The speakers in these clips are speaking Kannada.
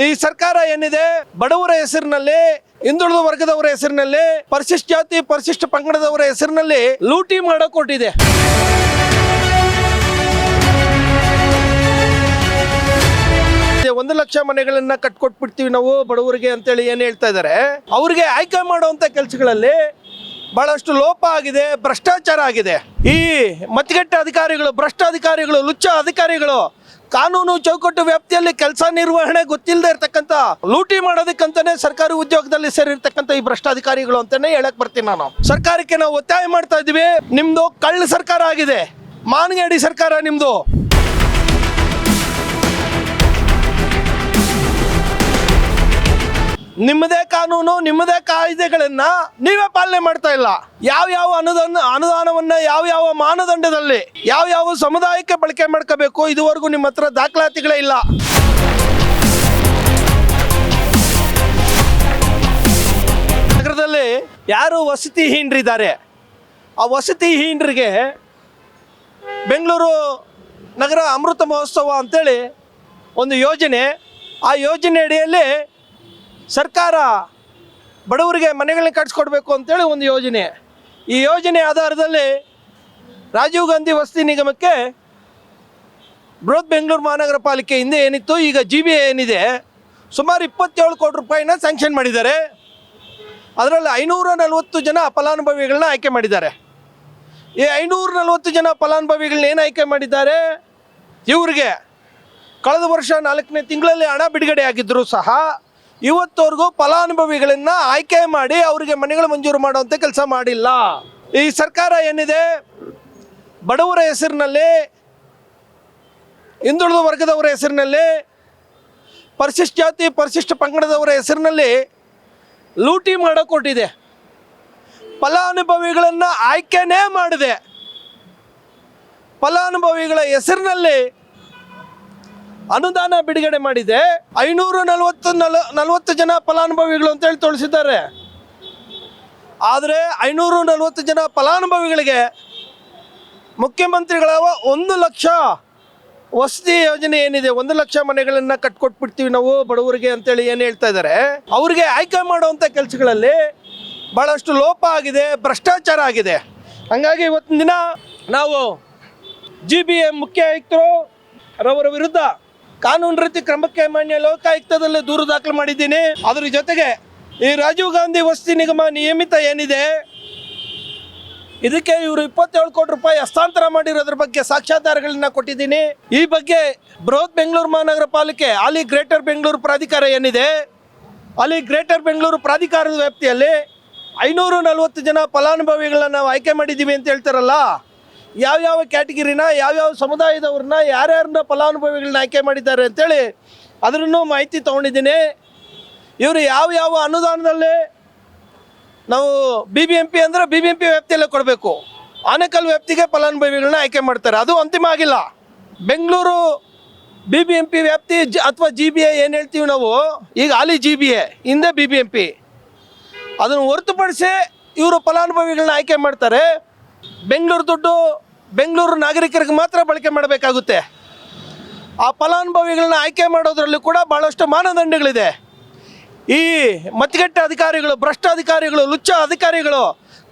ಈ ಸರ್ಕಾರ ಏನಿದೆ ಬಡವರ ಹೆಸರಿನಲ್ಲಿ, ಹಿಂದುಳಿದ ವರ್ಗದವರ ಹೆಸರಿನಲ್ಲಿ, ಪರಿಶಿಷ್ಟ ಜಾತಿ ಪರಿಶಿಷ್ಟ ಪಂಗಡದವರ ಹೆಸರಿನಲ್ಲಿ ಲೂಟಿ ಮಾಡಕ್ ಹೊರಟಿದೆ. ಒಂದು ಲಕ್ಷ ಮನೆಗಳನ್ನ ಕಟ್ಕೊಟ್ಬಿಡ್ತೀವಿ ನಾವು ಬಡವರಿಗೆ ಅಂತೇಳಿ ಏನ್ ಹೇಳ್ತಾ ಇದ್ದಾರೆ. ಅವ್ರಿಗೆ ಆಯ್ಕೆ ಮಾಡುವಂತ ಕೆಲಸಗಳಲ್ಲಿ ಬಹಳಷ್ಟು ಲೋಪ ಆಗಿದೆ, ಭ್ರಷ್ಟಾಚಾರ ಆಗಿದೆ. ಈ ಮತಗಟ್ಟ ಅಧಿಕಾರಿಗಳು, ಭ್ರಷ್ಟ ಅಧಿಕಾರಿಗಳು, ಲುಚ್ಚ ಅಧಿಕಾರಿಗಳು, ಕಾನೂನು ಚೌಕಟ್ಟು ವ್ಯಾಪ್ತಿಯಲ್ಲಿ ಕೆಲಸ ನಿರ್ವಹಣೆ ಗೊತ್ತಿಲ್ಲದೆ ಇರ್ತಕ್ಕಂಥ, ಲೂಟಿ ಮಾಡೋದಕ್ಕಂತಾನೆ ಸರ್ಕಾರಿ ಉದ್ಯೋಗದಲ್ಲಿ ಸೇರಿರ್ತಕ್ಕಂಥ ಈ ಭ್ರಷ್ಟಾಧಿಕಾರಿಗಳು ಅಂತಾನೆ ಹೇಳಕ್ ಬರ್ತೀನಿ ನಾನು. ಸರ್ಕಾರಕ್ಕೆ ನಾವು ಒತ್ತಾಯ ಮಾಡ್ತಾ ಇದೀವಿ, ನಿಮ್ದು ಕಳ್ಳ ಸರ್ಕಾರ ಆಗಿದೆ, ಮಾನಗೇಡಿ ಸರ್ಕಾರ ನಿಮ್ದು. ನಿಮ್ಮದೇ ಕಾನೂನು, ನಿಮ್ಮದೇ ಕಾಯ್ದೆಗಳನ್ನ ನೀವೇ ಪಾಲನೆ ಮಾಡ್ತಾ ಇಲ್ಲ. ಯಾವ ಅನುದಾನವನ್ನ ಯಾವ ಮಾನದಂಡದಲ್ಲಿ ಯಾವ ಸಮುದಾಯಕ್ಕೆ ಬಳಕೆ ಮಾಡ್ಕೋಬೇಕು ಇದುವರೆಗೂ ನಿಮ್ಮ ಹತ್ರ ದಾಖಲಾತಿಗಳೇ ಇಲ್ಲ. ನಗರದಲ್ಲಿ ಯಾರು ವಸತಿಹೀನರಿದ್ದಾರೆ, ಆ ವಸತಿಹೀನರಿಗೆ ಬೆಂಗಳೂರು ನಗರ ಅಮೃತ ಮಹೋತ್ಸವ ಅಂತೇಳಿ ಒಂದು ಯೋಜನೆ, ಆ ಯೋಜನೆ ಅಡಿಯಲ್ಲಿ ಸರ್ಕಾರ ಬಡವರಿಗೆ ಮನೆಗಳನ್ನ ಕಟ್ಸ್ಕೊಡ್ಬೇಕು ಅಂತೇಳಿ ಒಂದು ಯೋಜನೆ. ಈ ಯೋಜನೆ ಆಧಾರದಲ್ಲಿ ರಾಜೀವ್ ಗಾಂಧಿ ವಸತಿ ನಿಗಮಕ್ಕೆ ಬೃಹತ್ ಬೆಂಗಳೂರು ಮಹಾನಗರ ಪಾಲಿಕೆ ಹಿಂದೆ ಏನಿತ್ತು, ಈಗ GBA ಏನಿದೆ, ಸುಮಾರು 27 ಕೋಟಿ ರೂಪಾಯಿನ ಸ್ಯಾಂಕ್ಷನ್ ಮಾಡಿದ್ದಾರೆ. ಅದರಲ್ಲಿ 540 ಜನ ಫಲಾನುಭವಿಗಳನ್ನ ಆಯ್ಕೆ ಮಾಡಿದ್ದಾರೆ. ಈ 540 ಜನ ಫಲಾನುಭವಿಗಳನ್ನ ಏನು ಆಯ್ಕೆ ಮಾಡಿದ್ದಾರೆ, ಇವರಿಗೆ ಕಳೆದ ವರ್ಷ 4ನೇ ತಿಂಗಳಲ್ಲಿ ಹಣ ಬಿಡುಗಡೆ ಆಗಿದ್ದರೂ ಸಹ ಇವತ್ತವರೆಗೂ ಫಲಾನುಭವಿಗಳನ್ನ ಆಯ್ಕೆ ಮಾಡಿ ಅವರಿಗೆ ಮನೆಗಳು ಮಂಜೂರು ಮಾಡುವಂಥ ಕೆಲಸ ಮಾಡಿಲ್ಲ. ಈ ಸರ್ಕಾರ ಏನಿದೆ ಬಡವರ ಹೆಸರಿನಲ್ಲಿ, ಹಿಂದುಳಿದ ವರ್ಗದವರ ಹೆಸರಿನಲ್ಲಿ, ಪರಿಶಿಷ್ಟ ಜಾತಿ ಪರಿಶಿಷ್ಟ ಪಂಗಡದವರ ಹೆಸರಿನಲ್ಲಿ ಲೂಟಿ ಮಾಡಕ್ಕೆ ಹೊರಟಿದೆ. ಫಲಾನುಭವಿಗಳನ್ನು ಆಯ್ಕೆನೇ ಮಾಡಿದೆ. ಫಲಾನುಭವಿಗಳ ಹೆಸರಿನಲ್ಲಿ ಅನುದಾನ ಬಿಡುಗಡೆ ಮಾಡಿದೆ. 540 ಜನ ಫಲಾನುಭವಿಗಳು ಅಂತೇಳಿ ತೋರಿಸಿದ್ದಾರೆ. ಆದರೆ 540 ಜನ ಫಲಾನುಭವಿಗಳಿಗೆ ಮುಖ್ಯಮಂತ್ರಿಗಳ 1 ಲಕ್ಷ ವಸತಿ ಯೋಜನೆ ಏನಿದೆ, 1 ಲಕ್ಷ ಮನೆಗಳನ್ನ ಕಟ್ಕೊಟ್ಬಿಡ್ತೀವಿ ನಾವು ಬಡವರಿಗೆ ಅಂತೇಳಿ ಏನು ಹೇಳ್ತಾ ಇದ್ದಾರೆ, ಅವ್ರಿಗೆ ಆಯ್ಕೆ ಮಾಡುವಂಥ ಕೆಲಸಗಳಲ್ಲಿ ಭಾಳಷ್ಟು ಲೋಪ ಆಗಿದೆ, ಭ್ರಷ್ಟಾಚಾರ ಆಗಿದೆ. ಹಾಗಾಗಿ ಇವತ್ತಿನ ದಿನ ನಾವು GBA ಮುಖ್ಯ ಆಯುಕ್ತರು ರವರ ವಿರುದ್ಧ ಕಾನೂನು ರೀತಿ ಕ್ರಮಕ್ಕೆ ಮಾನ್ಯ ಲೋಕಾಯುಕ್ತದಲ್ಲಿ ದೂರು ದಾಖಲು ಮಾಡಿದ್ದೀನಿ. ಅದ್ರ ಜೊತೆಗೆ ಈ ರಾಜೀವ್ ಗಾಂಧಿ ವಸತಿ ನಿಗಮ ನಿಯಮಿತ ಏನಿದೆ, ಇದಕ್ಕೆ ಇವರು 27 ಕೋಟಿ ರೂಪಾಯಿ ಹಸ್ತಾಂತರ ಮಾಡಿರೋದ್ರ ಬಗ್ಗೆ ಸಾಕ್ಷ್ಯಾಧಾರಗಳನ್ನ ಕೊಟ್ಟಿದ್ದೀನಿ. ಈ ಬಗ್ಗೆ ಬೃಹತ್ ಬೆಂಗಳೂರು ಮಹಾನಗರ ಪಾಲಿಕೆ, ಹಾಲಿ ಗ್ರೇಟರ್ ಬೆಂಗಳೂರು ಪ್ರಾಧಿಕಾರ ಏನಿದೆ, ಅಲ್ಲಿ ಗ್ರೇಟರ್ ಬೆಂಗಳೂರು ಪ್ರಾಧಿಕಾರದ ವ್ಯಾಪ್ತಿಯಲ್ಲಿ 540 ಜನ ಫಲಾನುಭವಿಗಳನ್ನ ನಾವು ಆಯ್ಕೆ ಮಾಡಿದ್ದೀವಿ ಅಂತ ಹೇಳ್ತಾರಲ್ಲ, ಯಾವ ಕ್ಯಾಟಗಿರಿನ, ಯಾವ ಸಮುದಾಯದವ್ರನ್ನ, ಯಾರ್ಯಾರನ್ನ ಫಲಾನುಭವಿಗಳನ್ನ ಆಯ್ಕೆ ಮಾಡಿದ್ದಾರೆ ಅಂತೇಳಿ ಅದನ್ನು ಮಾಹಿತಿ ತೊಗೊಂಡಿದ್ದೀನಿ. ಇವರು ಯಾವ ಅನುದಾನದಲ್ಲಿ ನಾವು BBMP ಅಂದರೆ BBMP ವ್ಯಾಪ್ತಿಯಲ್ಲೇ ಕೊಡಬೇಕು, ಆನೇಕಲ್ ವ್ಯಾಪ್ತಿಗೆ ಫಲಾನುಭವಿಗಳನ್ನ ಆಯ್ಕೆ ಮಾಡ್ತಾರೆ. ಅದು ಅಂತಿಮ ಆಗಿಲ್ಲ. ಬೆಂಗಳೂರು BBMP ವ್ಯಾಪ್ತಿ ಅಥವಾ GBA ಏನು ಹೇಳ್ತೀವಿ ನಾವು, ಈಗ ಹಾಲಿ GBA ಹಿಂದೆ BBMP, ಅದನ್ನು ಹೊರತುಪಡಿಸಿ ಇವರು ಫಲಾನುಭವಿಗಳನ್ನ ಆಯ್ಕೆ ಮಾಡ್ತಾರೆ. ಬೆಂಗಳೂರು ದುಡ್ಡು ಬೆಂಗಳೂರು ನಾಗರಿಕರಿಗೆ ಮಾತ್ರ ಬಳಕೆ ಮಾಡಬೇಕಾಗುತ್ತೆ. ಆ ಫಲಾನುಭವಿಗಳನ್ನ ಆಯ್ಕೆ ಮಾಡೋದ್ರಲ್ಲಿ ಕೂಡ ಭಾಳಷ್ಟು ಮಾನದಂಡಗಳಿದೆ. ಈ ಮತಗಟ್ಟ ಅಧಿಕಾರಿಗಳು, ಭ್ರಷ್ಟ ಅಧಿಕಾರಿಗಳು, ಲುಚ್ಚ ಅಧಿಕಾರಿಗಳು,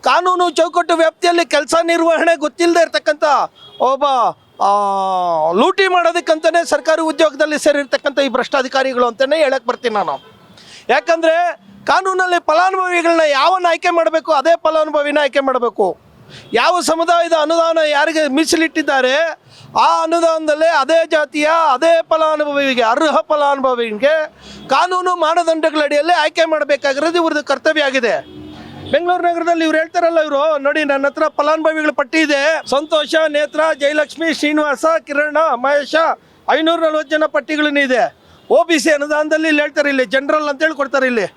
ಕಾನೂನು ಚೌಕಟ್ಟು ವ್ಯಾಪ್ತಿಯಲ್ಲಿ ಕೆಲಸ ನಿರ್ವಹಣೆ ಗೊತ್ತಿಲ್ಲದೆ ಇರ್ತಕ್ಕಂಥ ಒಬ್ಬ ಲೂಟಿ ಮಾಡೋದಕ್ಕಂತಾನೆ ಸರ್ಕಾರಿ ಉದ್ಯೋಗದಲ್ಲಿ ಸೇರಿರ್ತಕ್ಕಂಥ ಈ ಭ್ರಷ್ಟಾಧಿಕಾರಿಗಳು ಅಂತಲೇ ಹೇಳಕ್ಕೆ ಬರ್ತೀನಿ ನಾನು. ಯಾಕಂದರೆ ಕಾನೂನಲ್ಲಿ ಫಲಾನುಭವಿಗಳನ್ನ ಯಾವನ್ನ ಆಯ್ಕೆ ಮಾಡಬೇಕು ಅದೇ ಫಲಾನುಭವಿನ ಆಯ್ಕೆ ಮಾಡಬೇಕು. ಯಾವ ಸಮುದಾಯದ ಅನುದಾನ ಯಾರಿಗೆ ಮೀಸಲಿಟ್ಟಿದ್ದಾರೆ ಆ ಅನುದಾನದಲ್ಲೇ ಅದೇ ಜಾತಿಯ ಅದೇ ಫಲಾನುಭವಿಗೆ, ಅರ್ಹ ಫಲಾನುಭವಿಗೆ ಕಾನೂನು ಮಾನದಂಡಗಳಡಿಯಲ್ಲೇ ಆಯ್ಕೆ ಮಾಡಬೇಕಾಗಿರೋದು ಇವ್ರದ್ದು ಕರ್ತವ್ಯ ಆಗಿದೆ. ಬೆಂಗಳೂರು ನಗರದಲ್ಲಿ ಇವ್ರು ಹೇಳ್ತಾರಲ್ಲ, ಇವರು ನೋಡಿ ನನ್ನ ಹತ್ರ ಫಲಾನುಭವಿಗಳ ಪಟ್ಟಿ ಇದೆ, ಸಂತೋಷ, ನೇತ್ರ, ಜಯಲಕ್ಷ್ಮಿ, ಶ್ರೀನಿವಾಸ, ಕಿರಣ, ಮಹೇಶ, 540 ಜನ ಪಟ್ಟಿಗಳನ್ನ ಇದೆ. OBC ಅನುದಾನದಲ್ಲಿ ಇಲ್ಲಿ ಹೇಳ್ತಾರೆ, ಇಲ್ಲಿ ಜನರಲ್ ಅಂತೇಳಿ ಕೊಡ್ತಾರೆ, ಇಲ್ಲಿ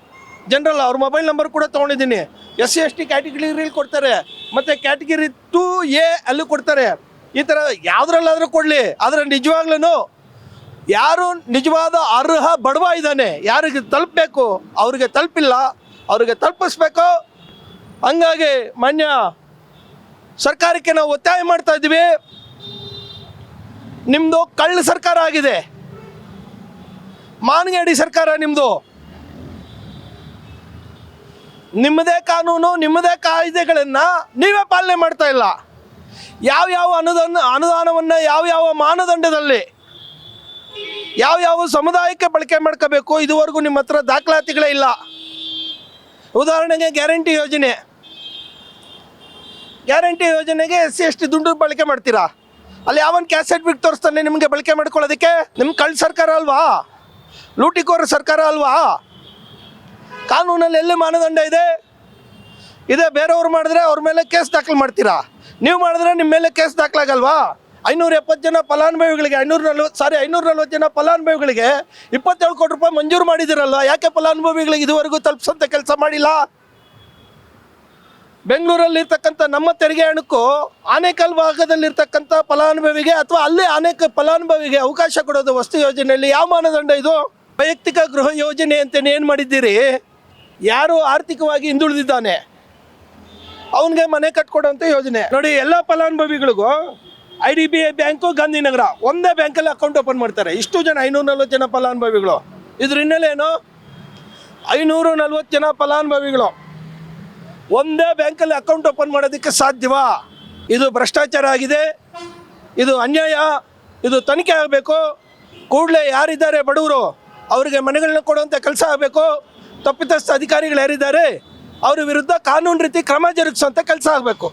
ಜನರಲ್ ಅವ್ರ ಮೊಬೈಲ್ ನಂಬರ್ ಕೂಡ ತೊಗೊಂಡಿದ್ದೀನಿ. SC/ST ಕ್ಯಾಟಗಿರಿಲಿ ಕೊಡ್ತಾರೆ, ಮತ್ತು ಕ್ಯಾಟಗಿರಿ 2A ಅಲ್ಲೂ ಕೊಡ್ತಾರೆ. ಈ ಥರ ಯಾವುದ್ರಲ್ಲಾದರೂ ಕೊಡಲಿ, ಆದರೆ ನಿಜವಾಗ್ಲೂ ಯಾರು ನಿಜವಾದ ಅರ್ಹ ಬಡವ ಇದ್ದಾನೆ, ಯಾರಿಗೆ ತಲುಪಬೇಕು ಅವ್ರಿಗೆ ತಲುಪಿಲ್ಲ, ಅವ್ರಿಗೆ ತಲುಪಿಸ್ಬೇಕು. ಹಂಗಾಗಿ ಮಾನ್ಯ ಸರ್ಕಾರಕ್ಕೆ ನಾವು ಒತ್ತಾಯ ಮಾಡ್ತಾ ಇದ್ದೀವಿ, ನಿಮ್ಮದು ಕಳ್ಳ ಸರ್ಕಾರ ಆಗಿದೆ. ಮಾನಗೇಡಿ ಸರ್ಕಾರ ನಿಮ್ಮದು. ನಿಮ್ಮದೇ ಕಾನೂನು, ನಿಮ್ಮದೇ ಕಾಯ್ದೆಗಳನ್ನು ನೀವೇ ಪಾಲನೆ ಮಾಡ್ತಾ ಇಲ್ಲ. ಯಾವ್ಯಾವ ಅನುದಾನವನ್ನು ಯಾವ್ಯಾವ ಮಾನದಂಡದಲ್ಲಿ ಯಾವ್ಯಾವ ಸಮುದಾಯಕ್ಕೆ ಬಳಕೆ ಮಾಡ್ಕೋಬೇಕು ಇದುವರೆಗೂ ನಿಮ್ಮ ಹತ್ರ ದಾಖಲಾತಿಗಳೇ ಇಲ್ಲ. ಉದಾಹರಣೆಗೆ ಗ್ಯಾರಂಟಿ ಯೋಜನೆಗೆ SC ST ದುಡ್ಡು ಬಳಕೆ ಮಾಡ್ತೀರಾ. ಅಲ್ಲಿ ಯಾವನ್ ಕ್ಯಾಸೆಟ್ ಬಿಟ್ಟು ತೋರಿಸ್ತಾನೆ ನಿಮಗೆ ಬಳಕೆ ಮಾಡ್ಕೊಳ್ಳೋದಕ್ಕೆ? ನಿಮ್ಮ ಕಳ್ಳ ಸರ್ಕಾರ ಅಲ್ವಾ? ಲೂಟಿಕೋರ ಸರ್ಕಾರ ಅಲ್ವಾ? ಕಾನೂನಲ್ಲಿ ಎಲ್ಲಿ ಮಾನದಂಡ ಇದೆ? ಬೇರೆಯವ್ರು ಮಾಡಿದ್ರೆ ಅವ್ರ ಮೇಲೆ ಕೇಸ್ ದಾಖಲು ಮಾಡ್ತೀರಾ. ನೀವು ಮಾಡಿದ್ರೆ ನಿಮ್ಮ ಮೇಲೆ ಕೇಸ್ ದಾಖಲಾಗಲ್ವಾ? 570 ಜನ ಫಲಾನುಭವಿಗಳಿಗೆ 540 ಜನ ಫಲಾನುಭವಿಗಳಿಗೆ 27 ಕೋಟಿ ರೂಪಾಯಿ ಮಂಜೂರು ಮಾಡಿದಿರಲ್ವ? ಯಾಕೆ ಫಲಾನುಭವಿಗಳಿಗೆ ಇದುವರೆಗೂ ತಲುಪಿಸೋಂಥ ಕೆಲಸ ಮಾಡಿಲ್ಲ? ಬೆಂಗಳೂರಲ್ಲಿರ್ತಕ್ಕಂಥ ನಮ್ಮ ತೆರಿಗೆ ಹಣಕ್ಕೂ ಆನೇಕಲ್ ಭಾಗದಲ್ಲಿರ್ತಕ್ಕಂಥ ಫಲಾನುಭವಿಗೆ ಅಥವಾ ಅಲ್ಲೇ ಫಲಾನುಭವಿಗೆ ಅವಕಾಶ ಕೊಡೋದು ವಸ್ತು ಯೋಜನೆಯಲ್ಲಿ ಯಾವ ಮಾನದಂಡ ಇದು? ವೈಯಕ್ತಿಕ ಗೃಹ ಯೋಜನೆ ಅಂತ ಏನು ಮಾಡಿದ್ದೀರಿ? ಯಾರು ಆರ್ಥಿಕವಾಗಿ ಹಿಂದುಳಿದಿದ್ದಾನೆ ಅವನಿಗೆ ಮನೆ ಕಟ್ಕೊಡೋಂಥ ಯೋಜನೆ ನೋಡಿ. ಎಲ್ಲ ಫಲಾನುಭವಿಗಳಿಗೂ IDBI ಬ್ಯಾಂಕು, ಗಾಂಧಿನಗರ ಒಂದೇ ಬ್ಯಾಂಕಲ್ಲಿ ಅಕೌಂಟ್ ಓಪನ್ ಮಾಡ್ತಾರೆ. ಇಷ್ಟು ಜನ 540 ಜನ ಫಲಾನುಭವಿಗಳು. ಇದ್ರ ಹಿನ್ನೆಲೆ ಏನು? 540 ಜನ ಫಲಾನುಭವಿಗಳು ಒಂದೇ ಬ್ಯಾಂಕಲ್ಲಿ ಅಕೌಂಟ್ ಓಪನ್ ಮಾಡೋದಕ್ಕೆ ಸಾಧ್ಯವಾ? ಇದು ಭ್ರಷ್ಟಾಚಾರ ಆಗಿದೆ, ಇದು ಅನ್ಯಾಯ, ಇದು ತನಿಖೆ ಆಗಬೇಕು. ಕೂಡಲೇ ಯಾರಿದ್ದಾರೆ ಬಡವರು ಅವರಿಗೆ ಮನೆಗಳನ್ನ ಕೊಡುವಂಥ ಕೆಲಸ ಆಗಬೇಕು. ತಪ್ಪಿತಸ್ಥ ಅಧಿಕಾರಿಗಳು ಯಾರಿದ್ದಾರೆ ಅವ್ರ ವಿರುದ್ಧ ಕಾನೂನು ರೀತಿ ಕ್ರಮ ಜರುಗಿಸುವಂಥ ಕೆಲಸ ಆಗಬೇಕು.